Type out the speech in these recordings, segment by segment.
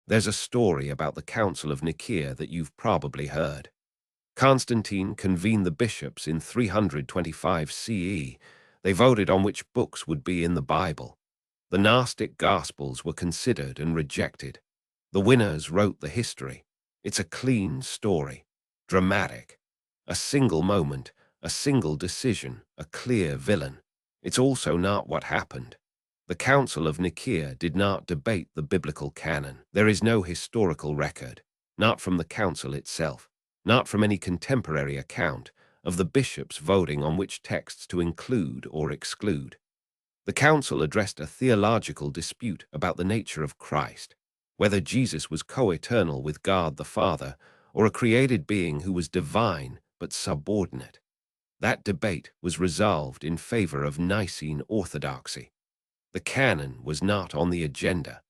There's a story about the Council of Nicaea that you've probably heard. Constantine convened the bishops in 325 CE. They voted on which books would be in the Bible. The Gnostic Gospels were considered and rejected. The winners wrote the history. It's a clean story, dramatic. A single moment, a single decision, a clear villain. It's also not what happened. The Council of Nicaea did not debate the biblical canon. There is no historical record, not from the council itself, not from any contemporary account, of the bishops voting on which texts to include or exclude. The council addressed a theological dispute about the nature of Christ, whether Jesus was co-eternal with God the Father or a created being who was divine but subordinate. That debate was resolved in favor of Nicene orthodoxy. The canon was not on the agenda.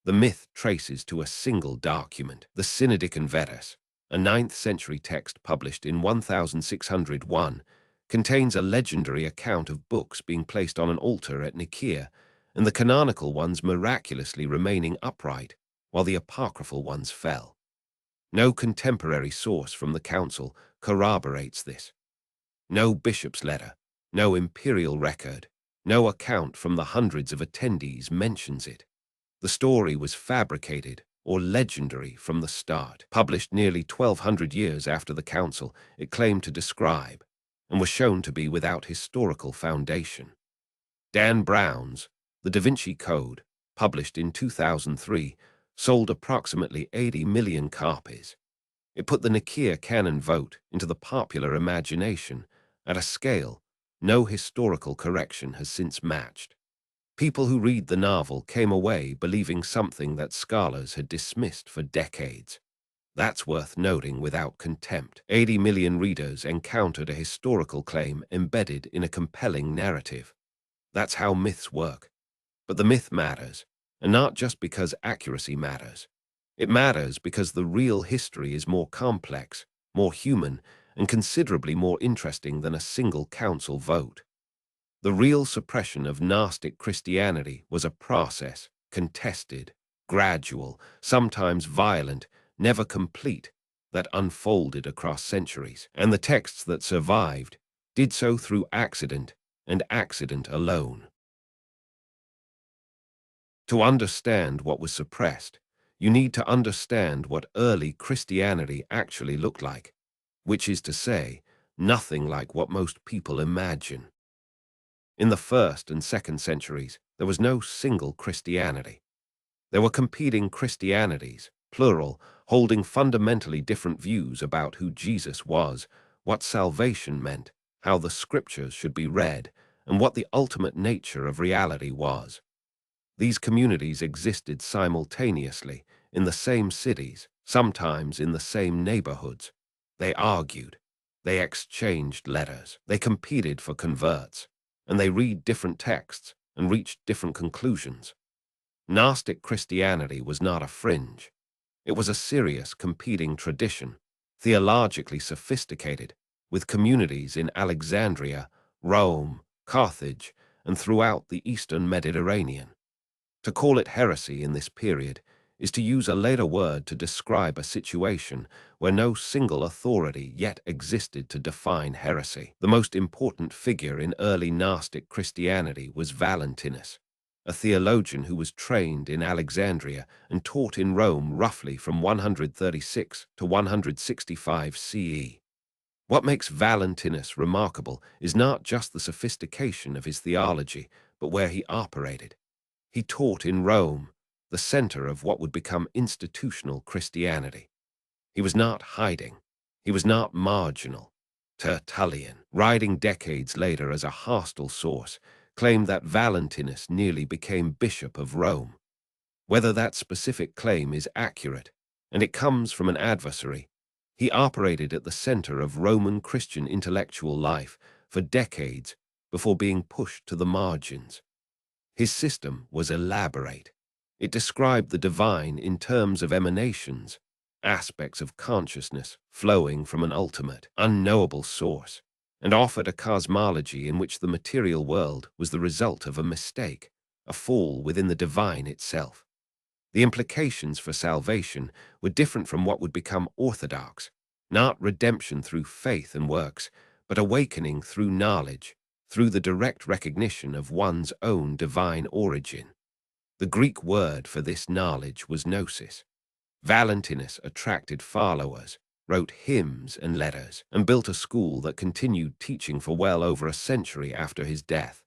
The myth traces to a single document, the Synodicon Vetus, a 9th-century text published in 1601, contains a legendary account of books being placed on an altar at Nicaea, and the canonical ones miraculously remaining upright, while the apocryphal ones fell. No contemporary source from the council corroborates this. No bishop's letter, no imperial record, no account from the hundreds of attendees mentions it. The story was fabricated or legendary from the start. Published nearly 1,200 years after the council, it claimed to describe, and was shown to be without historical foundation. Dan Brown's The Da Vinci Code, published in 2003, sold approximately 80 million copies. It put the Nicaea canon vote into the popular imagination at a scale no historical correction has since matched. People who read the novel came away believing something that scholars had dismissed for decades. That's worth noting without contempt. 80 million readers encountered a historical claim embedded in a compelling narrative. That's how myths work. But the myth matters, and not just because accuracy matters. It matters because the real history is more complex, more human, and considerably more interesting than a single council vote. The real suppression of Gnostic Christianity was a process, contested, gradual, sometimes violent, never complete, that unfolded across centuries, and the texts that survived did so through accident and accident alone. To understand what was suppressed, you need to understand what early Christianity actually looked like, which is to say, nothing like what most people imagine. In the 1st and 2nd centuries, there was no single Christianity. There were competing Christianities, plural, holding fundamentally different views about who Jesus was, what salvation meant, how the scriptures should be read, and what the ultimate nature of reality was. These communities existed simultaneously in the same cities, sometimes in the same neighborhoods. They argued, they exchanged letters, they competed for converts, and they read different texts and reached different conclusions. Gnostic Christianity was not a fringe. It was a serious competing tradition, theologically sophisticated, with communities in Alexandria, Rome, Carthage, and throughout the Eastern Mediterranean. To call it heresy in this period is to use a later word to describe a situation where no single authority yet existed to define heresy. The most important figure in early Gnostic Christianity was Valentinus, a theologian who was trained in Alexandria and taught in Rome roughly from 136 to 165 CE. What makes Valentinus remarkable is not just the sophistication of his theology, but where he operated. He taught in Rome, the center of what would become institutional Christianity. He was not hiding. He was not marginal. Tertullian, writing decades later as a hostile source, claimed that Valentinus nearly became Bishop of Rome. Whether that specific claim is accurate, and it comes from an adversary, he operated at the center of Roman Christian intellectual life for decades before being pushed to the margins. His system was elaborate. It described the divine in terms of emanations, aspects of consciousness flowing from an ultimate, unknowable source, and offered a cosmology in which the material world was the result of a mistake, a fall within the divine itself. The implications for salvation were different from what would become orthodox, not redemption through faith and works, but awakening through knowledge, through the direct recognition of one's own divine origin. The Greek word for this knowledge was gnosis. Valentinus attracted followers, wrote hymns and letters, and built a school that continued teaching for well over a century after his death.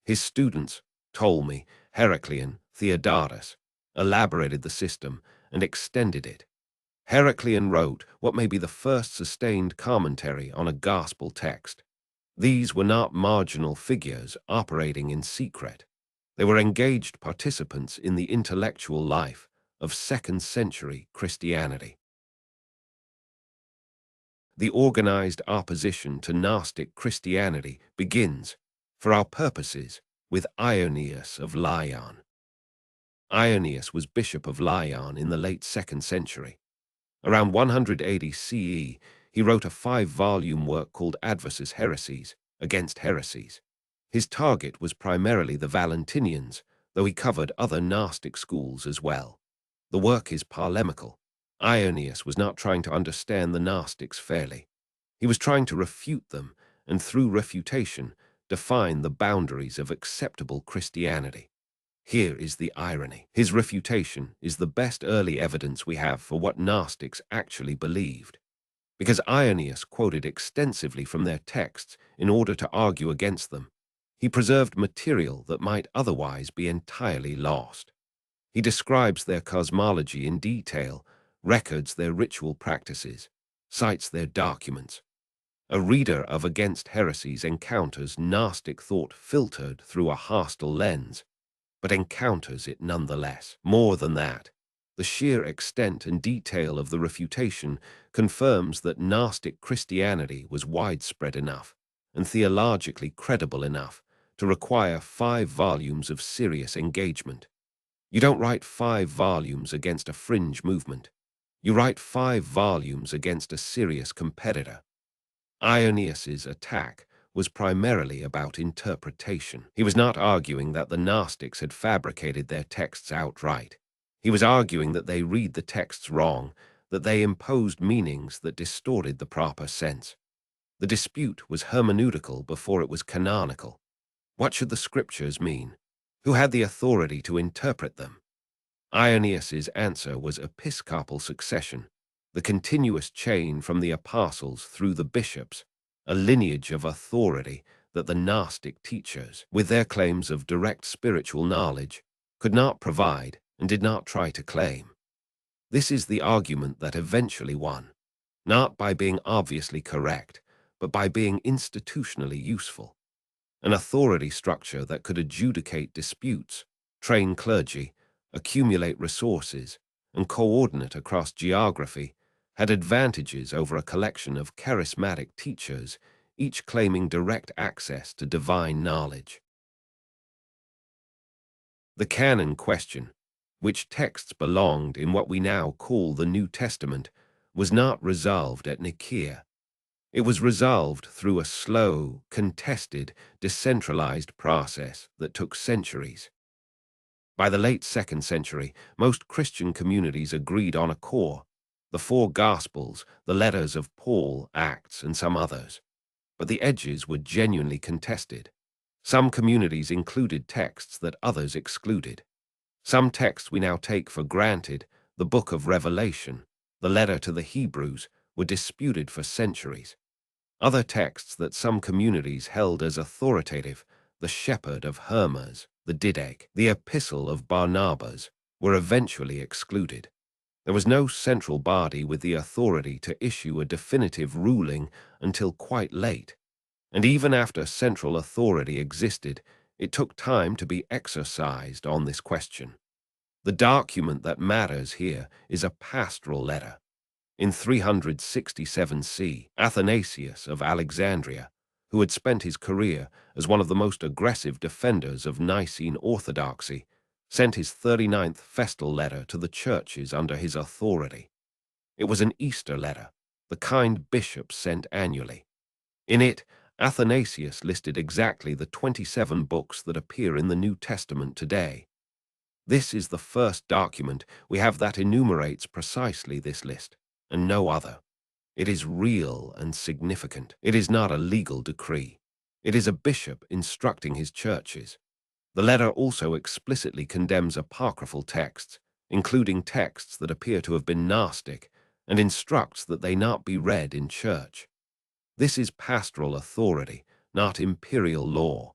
His students, Ptolemy, Heraclian, Theodosius, elaborated the system and extended it. Heraclian wrote what may be the first sustained commentary on a gospel text. These were not marginal figures operating in secret. They were engaged participants in the intellectual life of second-century Christianity. The organized opposition to Gnostic Christianity begins, for our purposes, with Irenaeus of Layton. Irenaeus was bishop of Layton in the late 2nd century. Around 180 CE, he wrote a 5-volume work called Adversus Heresies, Against Heresies. His target was primarily the Valentinians, though he covered other Gnostic schools as well. The work is polemical. Irenaeus was not trying to understand the Gnostics fairly. He was trying to refute them, and through refutation, define the boundaries of acceptable Christianity. Here is the irony. His refutation is the best early evidence we have for what Gnostics actually believed. Because Irenaeus quoted extensively from their texts in order to argue against them, he preserved material that might otherwise be entirely lost. He describes their cosmology in detail, records their ritual practices, cites their documents. A reader of Against Heresies encounters Gnostic thought filtered through a hostile lens, but encounters it nonetheless. More than that, the sheer extent and detail of the refutation confirms that Gnostic Christianity was widespread enough and theologically credible enough to require 5 volumes of serious engagement. You don't write 5 volumes against a fringe movement. You write 5 volumes against a serious competitor. Irenaeus's attack was primarily about interpretation. He was not arguing that the Gnostics had fabricated their texts outright. He was arguing that they read the texts wrong, that they imposed meanings that distorted the proper sense. The dispute was hermeneutical before it was canonical. What should the scriptures mean? Who had the authority to interpret them? Irenaeus's answer was episcopal succession, the continuous chain from the apostles through the bishops, a lineage of authority that the Gnostic teachers, with their claims of direct spiritual knowledge, could not provide and did not try to claim. This is the argument that eventually won, not by being obviously correct, but by being institutionally useful. An authority structure that could adjudicate disputes, train clergy, accumulate resources, and coordinate across geography had advantages over a collection of charismatic teachers, each claiming direct access to divine knowledge. The canon question, which texts belonged in what we now call the New Testament, was not resolved at Nicaea. It was resolved through a slow, contested, decentralized process that took centuries. By the late 2nd century, most Christian communities agreed on a core, the 4 Gospels, the letters of Paul, Acts, and some others. But the edges were genuinely contested. Some communities included texts that others excluded. Some texts we now take for granted, the book of Revelation, the letter to the Hebrews, were disputed for centuries. Other texts that some communities held as authoritative, the Shepherd of Hermas, the Didache, the Epistle of Barnabas, were eventually excluded. There was no central body with the authority to issue a definitive ruling until quite late. And even after central authority existed, it took time to be exercised on this question. The document that matters here is a pastoral letter. In 367 C, Athanasius of Alexandria, who had spent his career as one of the most aggressive defenders of Nicene orthodoxy, sent his 39th Festal Letter to the churches under his authority. It was an Easter letter, the kind bishops sent annually. In it, Athanasius listed exactly the 27 books that appear in the New Testament today. This is the first document we have that enumerates precisely this list, and no other. It is real and significant. It is not a legal decree. It is a bishop instructing his churches. The letter also explicitly condemns apocryphal texts, including texts that appear to have been Gnostic, and instructs that they not be read in church. This is pastoral authority, not imperial law,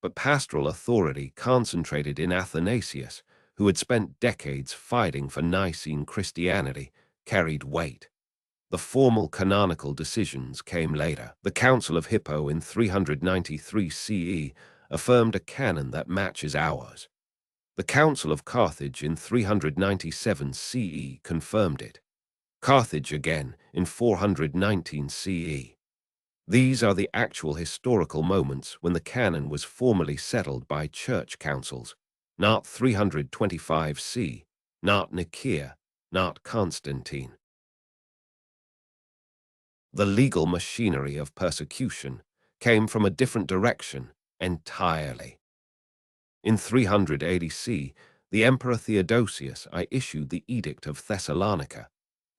but pastoral authority concentrated in Athanasius, who had spent decades fighting for Nicene Christianity, carried weight. The formal canonical decisions came later. The Council of Hippo in 393 CE affirmed a canon that matches ours. The Council of Carthage in 397 CE confirmed it. Carthage again in 419 CE. These are the actual historical moments when the canon was formally settled by church councils, not 325 C, not Nicaea, not Constantine. The legal machinery of persecution came from a different direction entirely. In 300 AD-C, the Emperor Theodosius I issued the Edict of Thessalonica.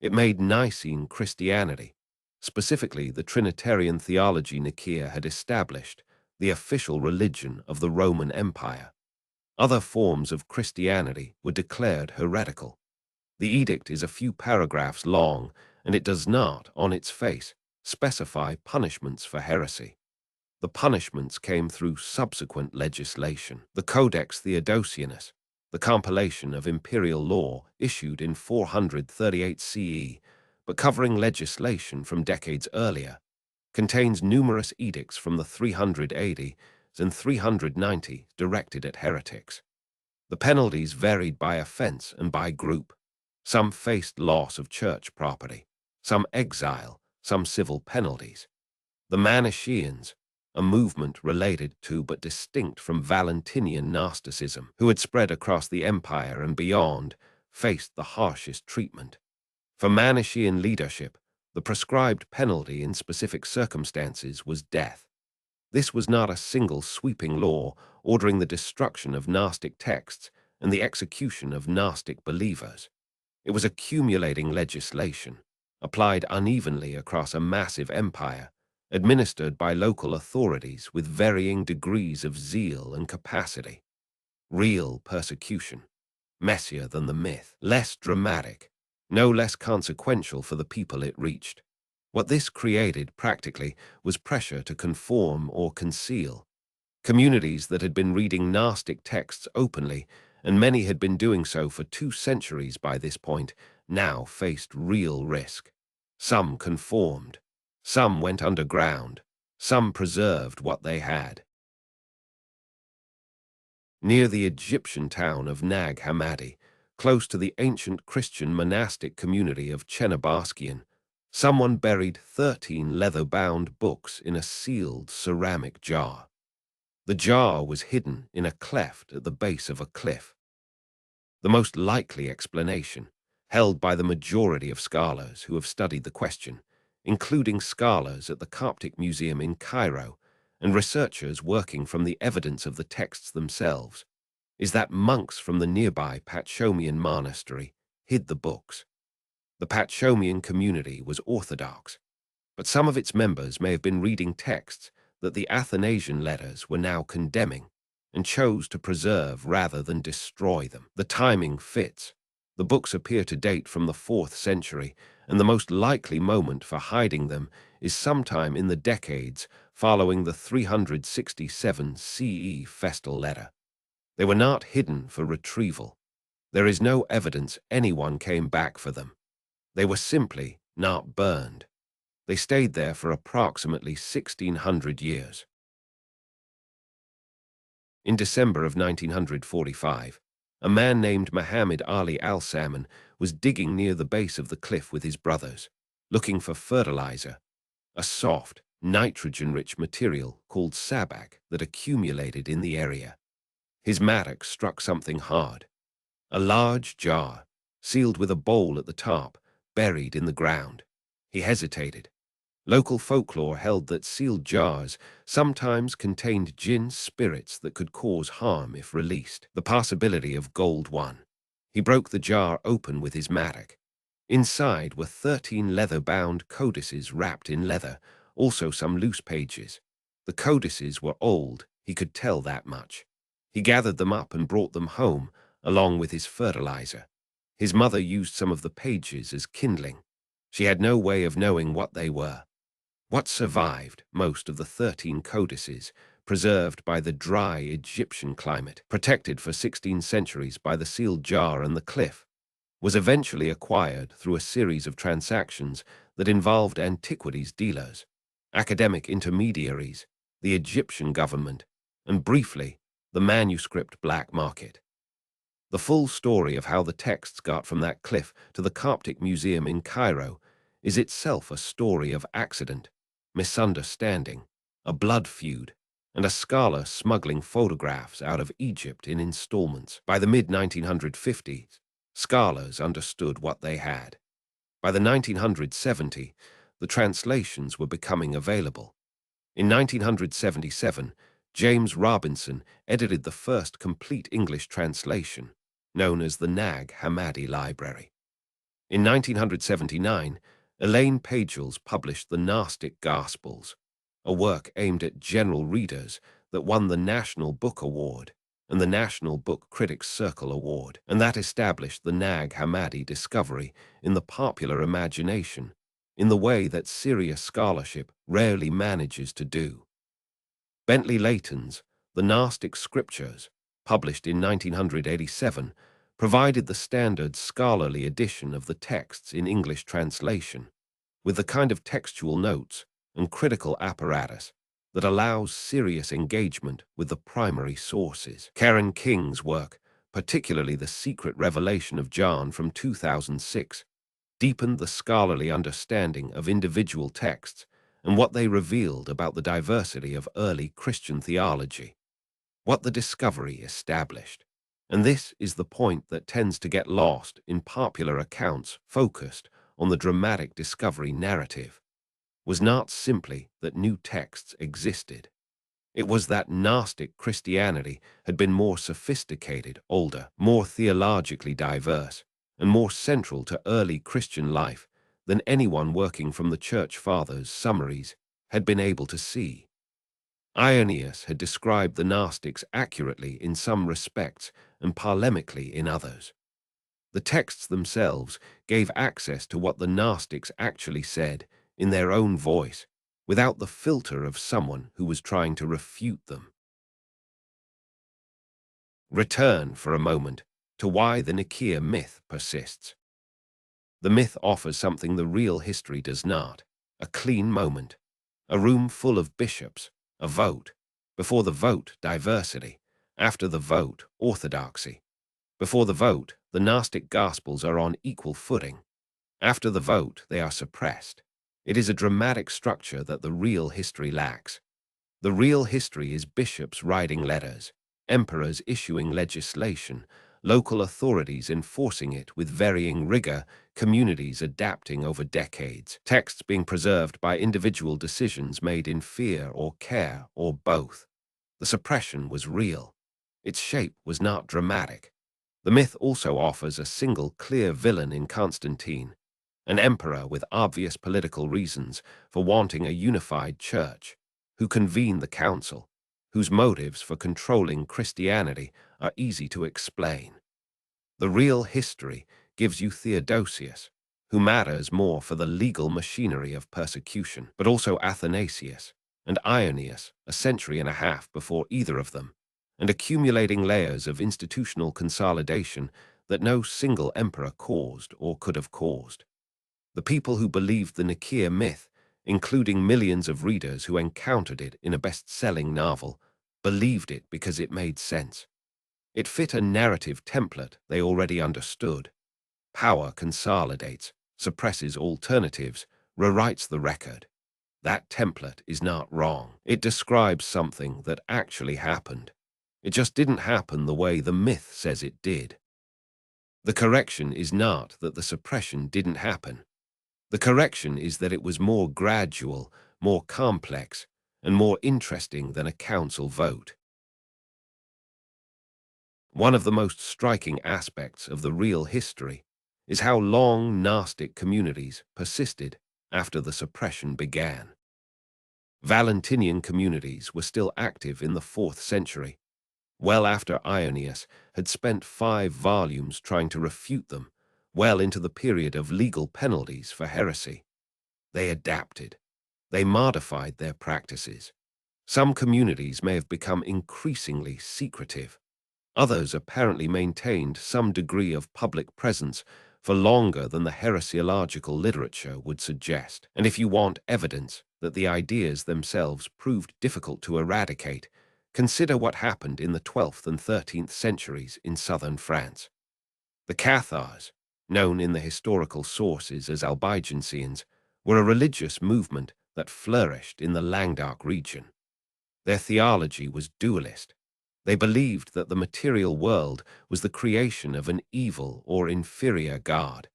It made Nicene Christianity, specifically the Trinitarian theology Nicaea had established, the official religion of the Roman Empire. Other forms of Christianity were declared heretical. The edict is a few paragraphs long, and it does not, on its face, specify punishments for heresy. The punishments came through subsequent legislation. The Codex Theodosianus, the compilation of imperial law issued in 438 CE, but covering legislation from decades earlier, contains numerous edicts from the 300 AD and 390 directed at heretics. The penalties varied by offense and by group. Some faced loss of church property, some exile, some civil penalties. The Manichaeans, a movement related to but distinct from Valentinian Gnosticism, who had spread across the empire and beyond, faced the harshest treatment. For Manichaean leadership, the prescribed penalty in specific circumstances was death. This was not a single sweeping law ordering the destruction of Gnostic texts and the execution of Gnostic believers. It was accumulating legislation, applied unevenly across a massive empire, administered by local authorities with varying degrees of zeal and capacity. Real persecution, messier than the myth, less dramatic, no less consequential for the people it reached. What this created, practically, was pressure to conform or conceal. Communities that had been reading Gnostic texts openly, and many had been doing so for 2 centuries by this point, now faced real risk. Some conformed. Some went underground. Some preserved what they had. Near the Egyptian town of Nag Hammadi, close to the ancient Christian monastic community of Chenabaskian, someone buried 13 leather-bound books in a sealed ceramic jar. The jar was hidden in a cleft at the base of a cliff. The most likely explanation, held by the majority of scholars who have studied the question, including scholars at the Coptic Museum in Cairo and researchers working from the evidence of the texts themselves, is that monks from the nearby Pachomian monastery hid the books. The Pachomian community was Orthodox, but some of its members may have been reading texts that the Athanasian letters were now condemning and chose to preserve rather than destroy them. The timing fits. The books appear to date from the 4th century, and the most likely moment for hiding them is sometime in the decades following the 367 CE Festal Letter. They were not hidden for retrieval. There is no evidence anyone came back for them. They were simply not burned. They stayed there for approximately 1,600 years. In December of 1945, a man named Muhammad Ali al-Salman was digging near the base of the cliff with his brothers, looking for fertilizer, a soft, nitrogen-rich material called sabak that accumulated in the area. His mattock struck something hard. A large jar, sealed with a bowl at the top, buried in the ground. He hesitated. Local folklore held that sealed jars sometimes contained gin spirits that could cause harm if released. The possibility of gold won. He broke the jar open with his mattock. Inside were 13 leather-bound codices wrapped in leather, also some loose pages. The codices were old, he could tell that much. He gathered them up and brought them home, along with his fertilizer. His mother used some of the pages as kindling. She had no way of knowing what they were. What survived, most of the 13 codices, preserved by the dry Egyptian climate, protected for 16 centuries by the sealed jar and the cliff, was eventually acquired through a series of transactions that involved antiquities dealers, academic intermediaries, the Egyptian government, and briefly, the manuscript black market. The full story of how the texts got from that cliff to the Coptic Museum in Cairo is itself a story of accident, misunderstanding, a blood feud, and a scholar smuggling photographs out of Egypt in installments. By the mid-1950s, scholars understood what they had. By the 1970s, the translations were becoming available. In 1977, James Robinson edited the first complete English translation, known as the Nag Hammadi Library. In 1979, Elaine Pagels published the Gnostic Gospels, a work aimed at general readers that won the National Book Award and the National Book Critics Circle Award, and that established the Nag Hammadi discovery in the popular imagination in the way that serious scholarship rarely manages to do. Bentley Layton's The Gnostic Scriptures, published in 1987, provided the standard scholarly edition of the texts in English translation, with the kind of textual notes and critical apparatus that allows serious engagement with the primary sources. Karen King's work, particularly The Secret Revelation of John from 2006, deepened the scholarly understanding of individual texts and what they revealed about the diversity of early Christian theology, what the discovery established. And this is the point that tends to get lost in popular accounts focused on the dramatic discovery narrative, was not simply that new texts existed. It was that Gnostic Christianity had been more sophisticated, older, more theologically diverse, and more central to early Christian life than anyone working from the Church Fathers' summaries had been able to see. Irenaeus had described the Gnostics accurately in some respects and polemically in others. The texts themselves gave access to what the Gnostics actually said in their own voice, without the filter of someone who was trying to refute them. Return for a moment to why the Nicaea myth persists. The myth offers something the real history does not: a clean moment, a room full of bishops, a vote. Before the vote, diversity. After the vote, orthodoxy. Before the vote, the Gnostic Gospels are on equal footing. After the vote, they are suppressed. It is a dramatic structure that the real history lacks. The real history is bishops writing letters, emperors issuing legislation, local authorities enforcing it with varying rigor, communities adapting over decades, texts being preserved by individual decisions made in fear or care or both. The suppression was real. Its shape was not dramatic. The myth also offers a single clear villain in Constantine, an emperor with obvious political reasons for wanting a unified church, who convened the council, whose motives for controlling Christianity are easy to explain. The real history gives you Theodosius, who matters more for the legal machinery of persecution, but also Athanasius and Irenaeus, a century and a half before either of them, and accumulating layers of institutional consolidation that no single emperor caused or could have caused. The people who believed the Nicaea myth, including millions of readers who encountered it in a best-selling novel, believed it because it made sense. It fit a narrative template they already understood. Power consolidates, suppresses alternatives, rewrites the record. That template is not wrong. It describes something that actually happened. It just didn't happen the way the myth says it did. The correction is not that the suppression didn't happen. The correction is that it was more gradual, more complex, and more interesting than a council vote. One of the most striking aspects of the real history is how long Gnostic communities persisted after the suppression began. Valentinian communities were still active in the 4th century, well after Irenaeus had spent 5 volumes trying to refute them, well into the period of legal penalties for heresy. They adapted. They modified their practices. Some communities may have become increasingly secretive. Others apparently maintained some degree of public presence for longer than the heresiological literature would suggest. And if you want evidence that the ideas themselves proved difficult to eradicate, consider what happened in the 12th and 13th centuries in southern France. The Cathars, known in the historical sources as Albigensians, were a religious movement that flourished in the Languedoc region. Their theology was dualist. They believed that the material world was the creation of an evil or inferior god,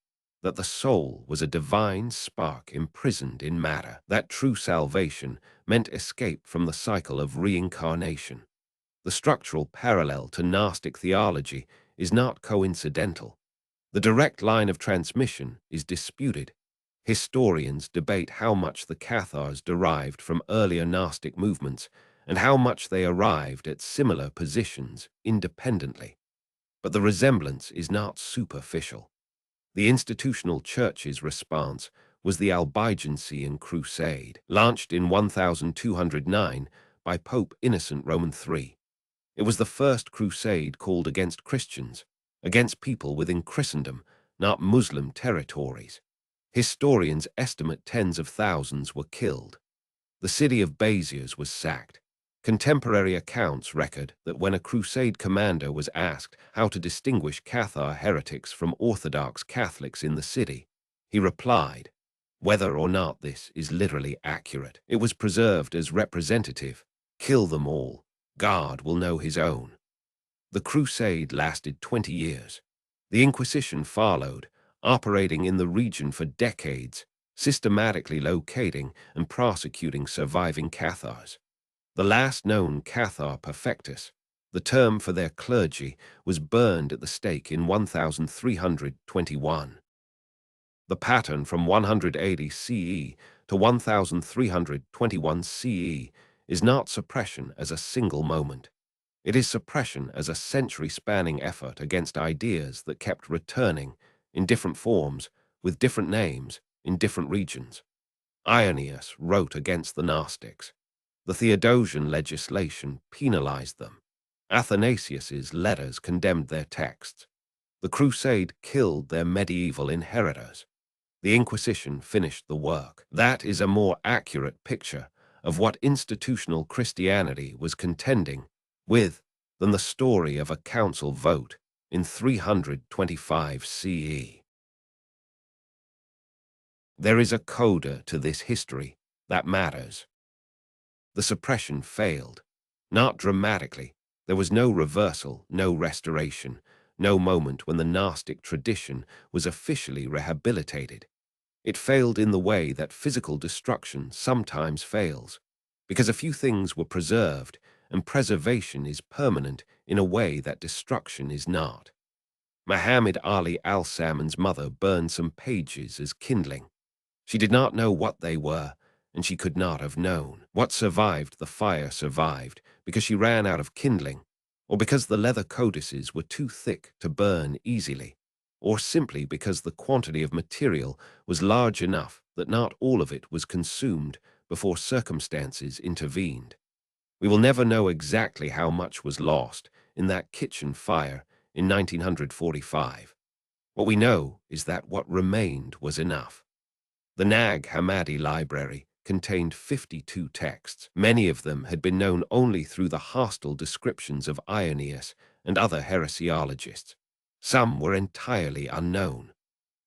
that the soul was a divine spark imprisoned in matter, that true salvation meant escape from the cycle of reincarnation. The structural parallel to Gnostic theology is not coincidental. The direct line of transmission is disputed. Historians debate how much the Cathars derived from earlier Gnostic movements and how much they arrived at similar positions independently. But the resemblance is not superficial. The institutional church's response was the Albigensian Crusade, launched in 1209 by Pope Innocent III. It was the first crusade called against Christians, against people within Christendom, not Muslim territories. Historians estimate tens of thousands were killed. The city of Béziers was sacked. Contemporary accounts record that when a crusade commander was asked how to distinguish Cathar heretics from Orthodox Catholics in the city, he replied, "Whether or not this is literally accurate, it was preserved as representative. Kill them all. God will know his own." The crusade lasted 20 years. The Inquisition followed, operating in the region for decades, systematically locating and prosecuting surviving Cathars. The last known Cathar perfectus, the term for their clergy, was burned at the stake in 1321. The pattern from 180 CE to 1321 CE is not suppression as a single moment. It is suppression as a century-spanning effort against ideas that kept returning in different forms, with different names, in different regions. Irenaeus wrote against the Gnostics. The Theodosian legislation penalized them. Athanasius's letters condemned their texts. The Crusade killed their medieval inheritors. The Inquisition finished the work. That is a more accurate picture of what institutional Christianity was contending with than the story of a council vote in 325 CE. There is a coda to this history that matters. The suppression failed. Not dramatically. There was no reversal, no restoration, no moment when the Gnostic tradition was officially rehabilitated. It failed in the way that physical destruction sometimes fails, because a few things were preserved, and preservation is permanent in a way that destruction is not. Muhammad Ali al-Salman's mother burned some pages as kindling. She did not know what they were, and she could not have known. What survived the fire survived because she ran out of kindling, or because the leather codices were too thick to burn easily, or simply because the quantity of material was large enough that not all of it was consumed before circumstances intervened. We will never know exactly how much was lost in that kitchen fire in 1945. What we know is that what remained was enough. The Nag Hammadi library contained 52 texts. Many of them had been known only through the hostile descriptions of Irenaeus and other heresiologists. Some were entirely unknown.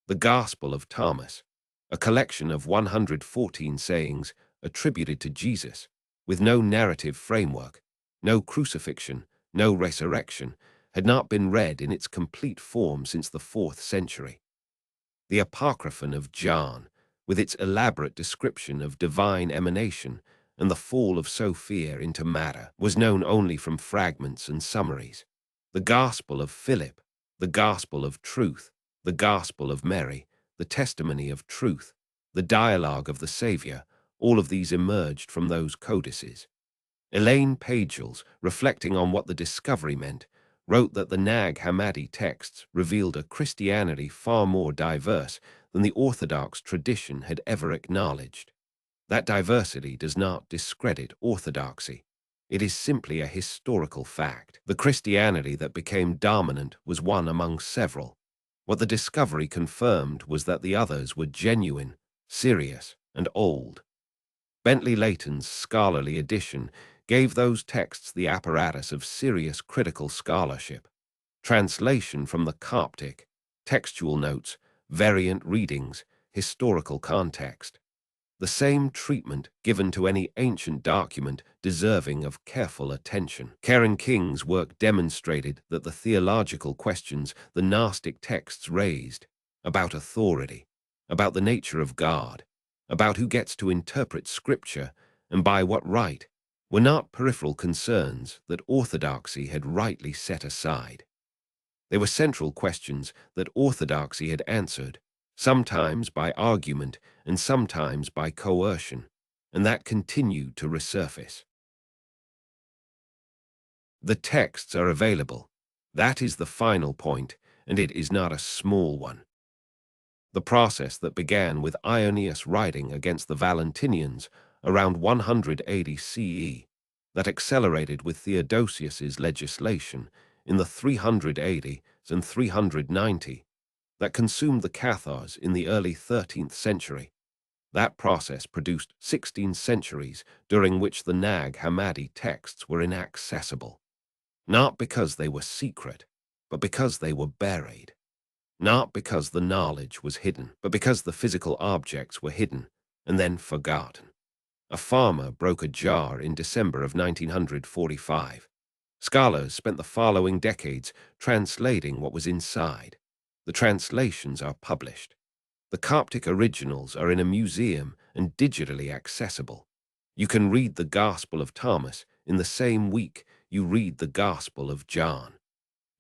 The Gospel of Thomas, a collection of 114 sayings attributed to Jesus, with no narrative framework, no crucifixion, no resurrection, had not been read in its complete form since the 4th century. The Apocryphon of John, with its elaborate description of divine emanation and the fall of Sophia into matter, was known only from fragments and summaries. The Gospel of Philip, the Gospel of Truth, the Gospel of Mary, the Testimony of Truth, the Dialogue of the Saviour, all of these emerged from those codices. Elaine Pagels, reflecting on what the discovery meant, wrote that the Nag Hammadi texts revealed a Christianity far more diverse than the Orthodox tradition had ever acknowledged. That diversity does not discredit orthodoxy. It is simply a historical fact. The Christianity that became dominant was one among several. What the discovery confirmed was that the others were genuine, serious, and old. Bentley Layton's scholarly edition gave those texts the apparatus of serious critical scholarship. Translation from the Coptic, textual notes, variant readings, historical context. The same treatment given to any ancient document deserving of careful attention. Karen King's work demonstrated that the theological questions the Gnostic texts raised, about authority, about the nature of God, about who gets to interpret Scripture, and by what right, were not peripheral concerns that orthodoxy had rightly set aside. They were central questions that orthodoxy had answered, sometimes by argument and sometimes by coercion, and that continued to resurface. The texts are available. That is the final point, and it is not a small one. The process that began with Irenaeus writing against the Valentinians around 180 CE, that accelerated with Theodosius's legislation in the 380s and 390, that consumed the Cathars in the early 13th century. That process produced 16 centuries during which the Nag Hammadi texts were inaccessible, not because they were secret, but because they were buried. Not because the knowledge was hidden, but because the physical objects were hidden and then forgotten. A farmer broke a jar in December of 1945. Scholars spent the following decades translating what was inside. The translations are published. The Coptic originals are in a museum and digitally accessible. You can read the Gospel of Thomas in the same week you read the Gospel of John.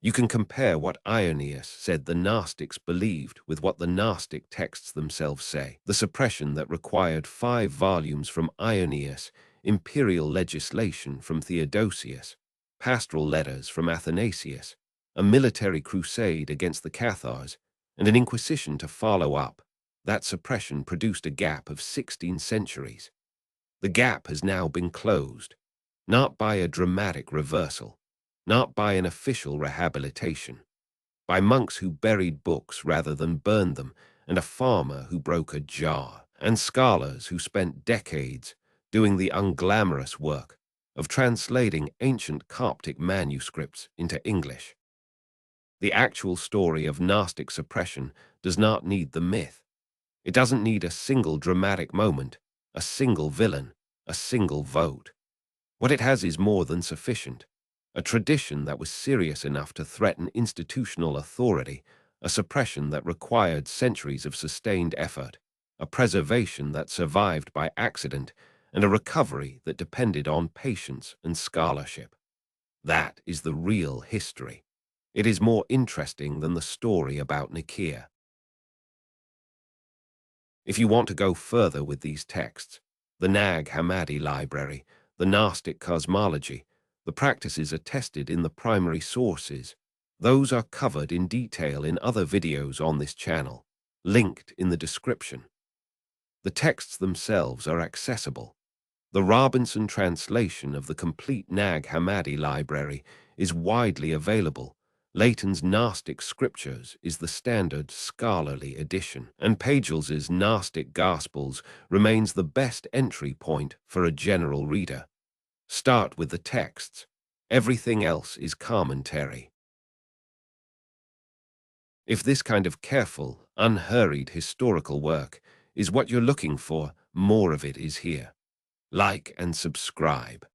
You can compare what Irenaeus said the Gnostics believed with what the Gnostic texts themselves say. The suppression that required 5 volumes from Irenaeus, imperial legislation from Theodosius, pastoral letters from Athanasius, a military crusade against the Cathars, and an inquisition to follow up. That suppression produced a gap of 16 centuries. The gap has now been closed, not by a dramatic reversal, not by an official rehabilitation, by monks who buried books rather than burned them, and a farmer who broke a jar, and scholars who spent decades doing the unglamorous work of translating ancient Coptic manuscripts into English. The actual story of Gnostic suppression does not need the myth. It doesn't need a single dramatic moment, a single villain, a single vote. What it has is more than sufficient. A tradition that was serious enough to threaten institutional authority, a suppression that required centuries of sustained effort, a preservation that survived by accident, and a recovery that depended on patience and scholarship. That is the real history. It is more interesting than the story about Nicaea. If you want to go further with these texts, the Nag Hammadi library, the Gnostic cosmology, the practices attested in the primary sources, those are covered in detail in other videos on this channel, linked in the description. The texts themselves are accessible. The Robinson translation of the complete Nag Hammadi library is widely available. Layton's Gnostic Scriptures is the standard scholarly edition, and Pagels's Gnostic Gospels remains the best entry point for a general reader. Start with the texts. Everything else is commentary. If this kind of careful, unhurried historical work is what you're looking for, more of it is here. Like and subscribe.